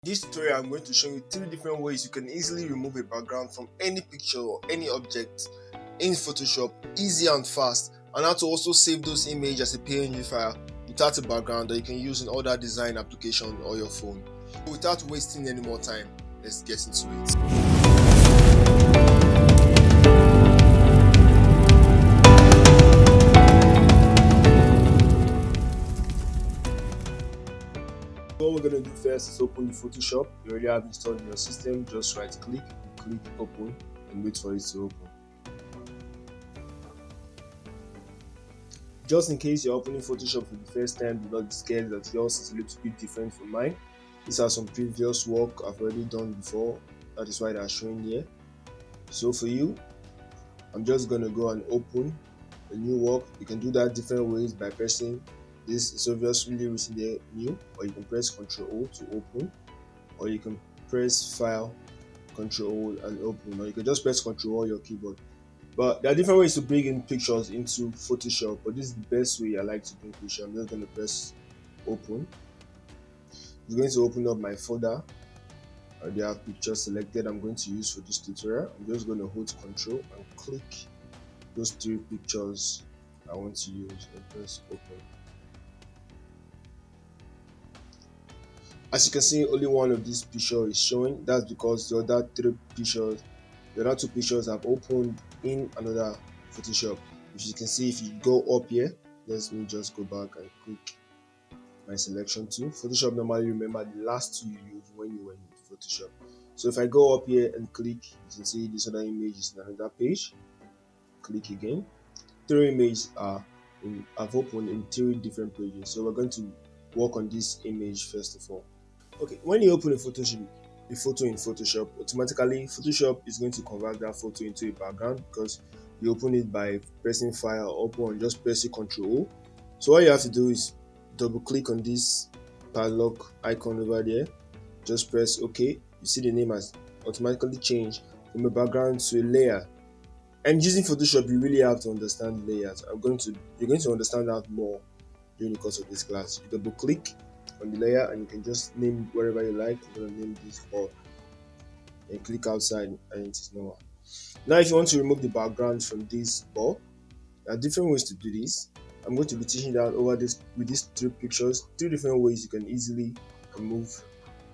In this tutorial, I'm going to show you 3 different ways you can easily remove a background from any picture or any object in Photoshop, easy and fast, and how to also save those images as a PNG file without a background that you can use in other design application or your phone. Without wasting any more time, let's get into it. What we're going to do first is open the Photoshop. You already have installed in your system. Just right click, click open, and wait for it to open. Just in case you're opening Photoshop for the first time, do not be scared that yours is a little bit different from mine. These are some previous work I've already done before. That is why they are showing here. So for you, I'm just going to go and open a new work. You can do that different ways by pressing this. Is obviously written there new, or you can press Ctrl O to open, or you can press File, Ctrl O and open, or you can just press Ctrl O on your keyboard. But there are different ways to bring in pictures into Photoshop, but this is the best way I like to bring pictures. I'm just going to press open. It's going to open up my folder. I already have pictures selected I'm going to use for this tutorial. I'm just going to hold Ctrl and click those 3 pictures I want to use and press open. As you can see, only one of these pictures is showing. That's because the other 2 pictures have opened in another Photoshop. If you can see, if you go up here, let me just go back and click my selection tool. Photoshop normally remember the last 2 you used when you were in Photoshop. So if I go up here and click, you can see this other image is in another page. Click again. 3 images have opened in 3 different pages. So we're going to work on this image first of all. Okay, when you open a photo in Photoshop, automatically Photoshop is going to convert that photo into a background because you open it by pressing File, open, and just pressing Ctrl O. So all you have to do is double click on this padlock icon over there, just press OK. You see the name has automatically changed from a background to a layer. And using Photoshop, you really have to understand layers. You're going to understand that more during the course of this class. You double click on the layer and you can just name wherever you like. I'm going to name this ball and click outside and it is normal. Now if you want to remove the background from this ball, there are different ways to do this. I'm going to be teaching that over this with these 3 pictures, 3 different ways you can easily remove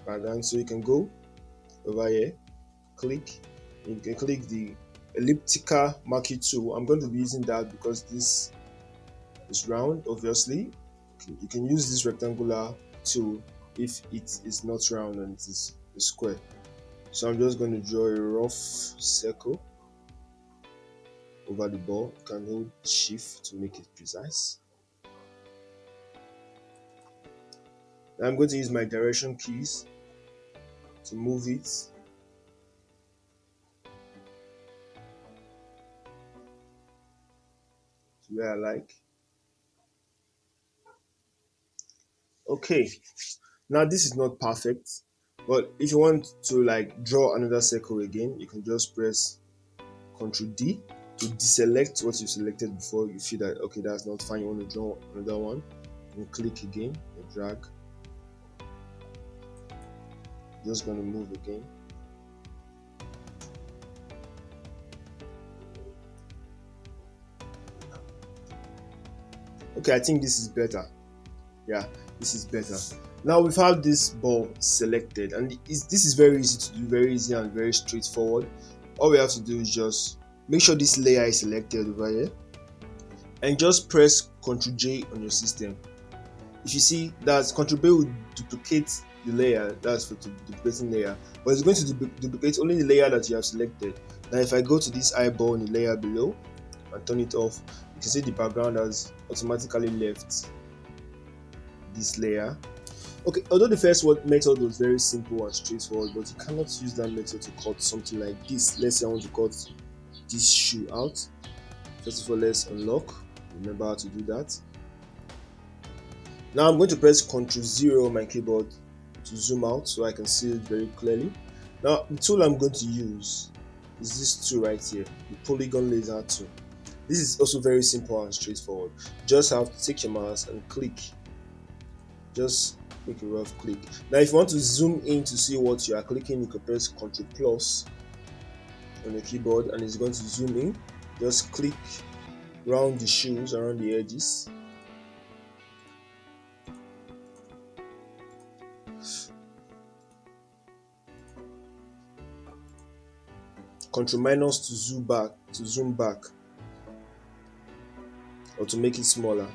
background. So you can go over here, click, and you can click the elliptical marquee tool. I'm going to be using that because this is round. Obviously you can use this rectangular tool if it is not round and it is a square. So I'm just going to draw a rough circle over the ball. You can hold shift to make it precise. Now I'm going to use my direction keys to move it to where I like. Okay, now this is not perfect, but if you want to like draw another circle again, you can just press Ctrl D to deselect what you selected before. You feel that okay, that's not fine, you want to draw another one, and click again and drag. Just going to move again. Okay, I think this is better. Yeah, this is better. Now we've had this ball selected, and this is very easy to do, very easy and very straightforward. All we have to do is just make sure this layer is selected over here and just press Ctrl J on your system. If you see that Ctrl J will duplicate the layer, that's for the duplicating layer, but it's going to duplicate only the layer that you have selected. Now if I go to this eyeball in the layer below and turn it off, you can see the background has automatically left this layer. Okay, although the first method was very simple and straightforward, but you cannot use that method to cut something like this. Let's say I want to cut this shoe out. First of all, let's unlock. Remember how to do that. Now I'm going to press Ctrl 0 on my keyboard to zoom out so I can see it very clearly. Now the tool I'm going to use is this tool right here, the polygon laser tool. This is also very simple and straightforward. You just have to take your mouse and click. Just make a rough click. Now if you want to zoom in to see what you are clicking, you can press Ctrl plus on the keyboard and it's going to zoom in. Just click around the shoes, around the edges. Ctrl minus to zoom back, or to make it smaller.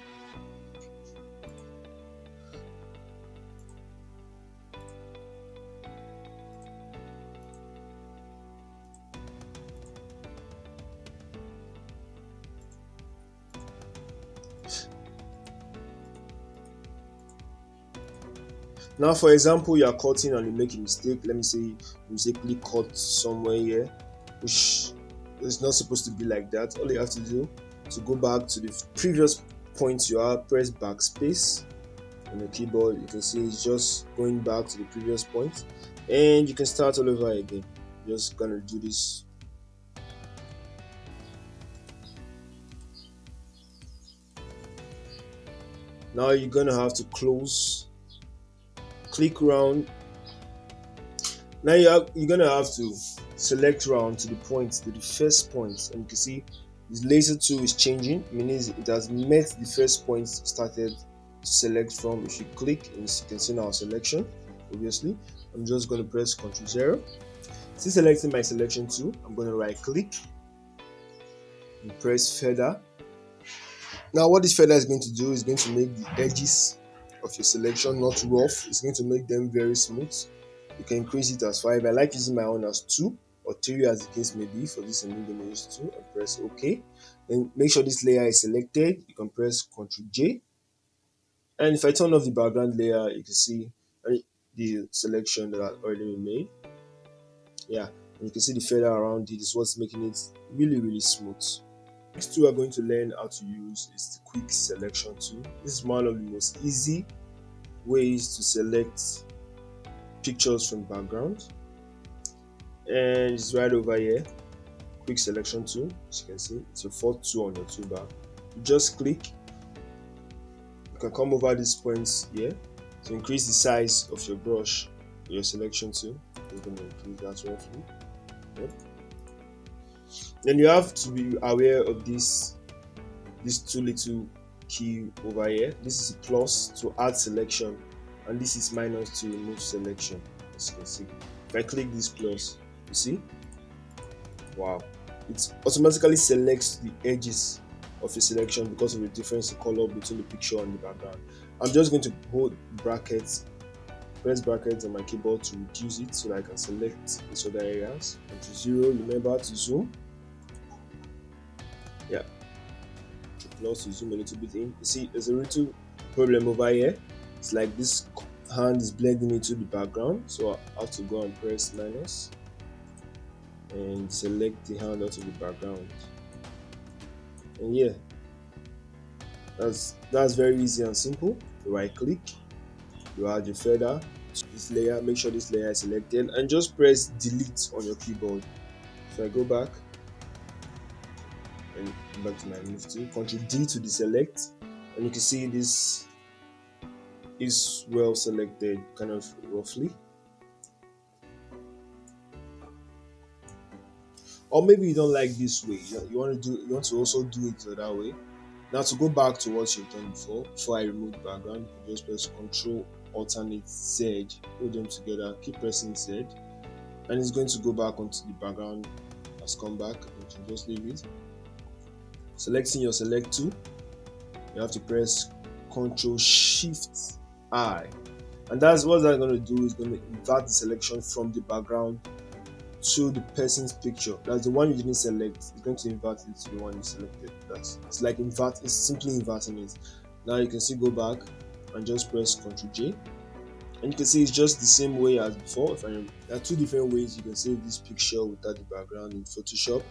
Now for example, you are cutting and you make a mistake. Let me say you mistakenly cut somewhere here, which is not supposed to be like that. All you have to do to go back to the previous point you are, press backspace on the keyboard. You can see it's just going back to the previous point, and you can start all over again. Just gonna do this. Now you're gonna have to click around. Now you're gonna have to select round to the point, to the first point, and you can see this laser tool is changing, meaning it has met the first point started to select from. If you click, and you can see now selection. Obviously, I'm just going to press Ctrl 0. Since selecting my selection tool, I'm going to right click and press feather. Now what this feather is going to do is going to make the edges of your selection not rough. It's going to make them very smooth. You can increase it as 5. I like using my own as 2 or 3 as the case may be. For this, I'm going to use 2 and press OK. Then make sure this layer is selected. You can press Ctrl J. And if I turn off the background layer, you can see the selection that I've already made. Yeah, and you can see the feather around it is what's making it really smooth. Next tool we're going to learn how to use is the quick selection tool. This is one of the most easy ways to select pictures from background, and it's right over here. Quick selection tool, as you can see, it's your fourth tool on your toolbar. You just click. You can come over these points here to increase the size of your brush, your selection tool. I'm going to increase that roughly. Yep. Then you have to be aware of these two little key over here. This is a plus to add selection, and this is minus to remove selection. As you can see, if I click this plus, you see, wow, it automatically selects the edges of your selection because of the difference in color between the picture and the background. I'm just going to hold brackets, press brackets on my keyboard to reduce it so that I can select these other areas. And to 0, remember to zoom. Yeah, plus to zoom a little bit in. You see, there's a little problem over here. It's like this hand is blending into the background, so I have to go and press minus and select the hand out of the background. And yeah, that's very easy and simple. You right click, you add your feather to this layer, make sure this layer is selected, and just press delete on your keyboard. So I go back and back to my move tool, Ctrl D to deselect, and you can see this is well selected, kind of roughly. Or maybe you don't like this way. You want to also do it the other way. Now to go back to what you've done before I remove the background, you just press Ctrl Alternate Z, hold them together, keep pressing Z, and it's going to go back onto the background. Has come back, you can just leave it. Selecting your select tool, you have to press Ctrl Shift I, and that's what that's going to do, is going to invert the selection from the background to the person's picture. That's the one you didn't select. It's going to invert it to the one you selected. It's like it's simply inverting it. Now you can see, go back and just press Ctrl J, and you can see it's just the same way as before. There are two different ways you can save this picture without the background in Photoshop.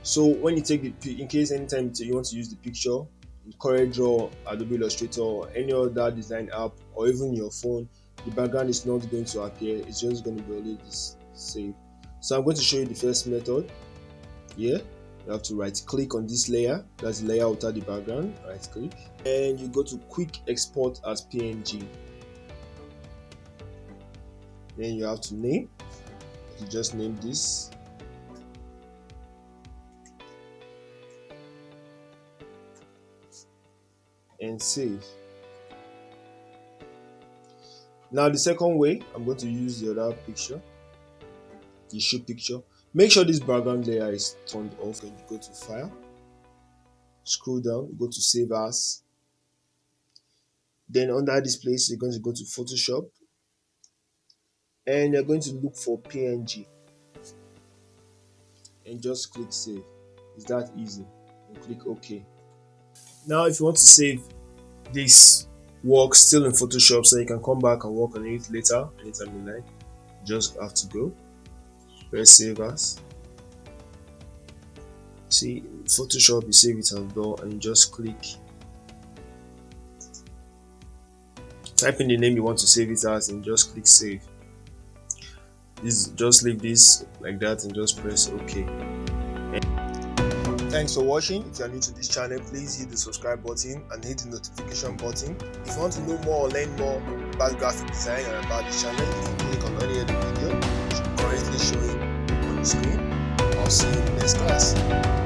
So when you take in case anytime you want to use the picture in CorelDRAW, Adobe Illustrator, or any other design app, or even your phone, the background is not going to appear. It's just going to be only this save. So I'm going to show you the first method. Here, you have to right click on this layer. That's the layer without the background. Right click, and you go to quick export as PNG. Then you have to name. You just name this. And save. Now the second way, I'm going to use the other picture, the shoe picture. Make sure this background layer is turned off. And you go to File, scroll down, go to Save As. Then under this place, you're going to go to Photoshop, and you're going to look for PNG, and just click Save. It's that easy. And click OK. Now, if you want to save this work still in Photoshop, so you can come back and work on it later, anytime you like, just have to go press Save As. See, Photoshop, you save it as well, and you just click, type in the name you want to save it as, and just click Save. Just leave this like that and just press OK. Thanks for watching. If you are new to this channel, please hit the subscribe button and hit the notification button. If you want to know more or learn more about graphic design and about this channel, you can click on any other video currently showing on the screen. I'll see you in the next class.